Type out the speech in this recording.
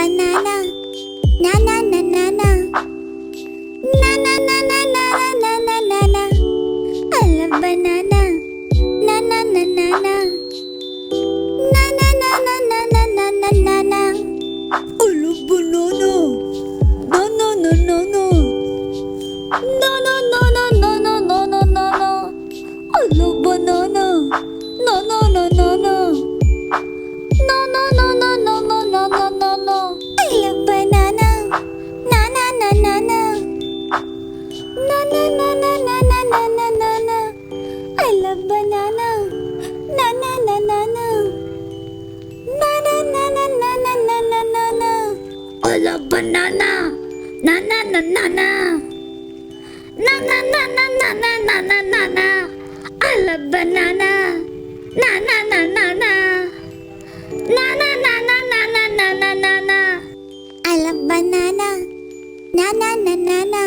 banana. Na na na na na. Na na na na na na na na na. I love banana. Na na na na na. Na na na na na na na na na na. I love banana. No no no no no. No no no no no no no no no no. I love banana. No no no no no. No no no no no no no no no no. I love banana. Na na na na na. Na na na na na na na na na na. I love banana. Na na na na na. Na na na na na na na na na na. I love banana. Na na na na na. Na na na na na na na na na na. I love banana. Na na na na na. Na na na na na na na na na na. I love banana. Na na na na na.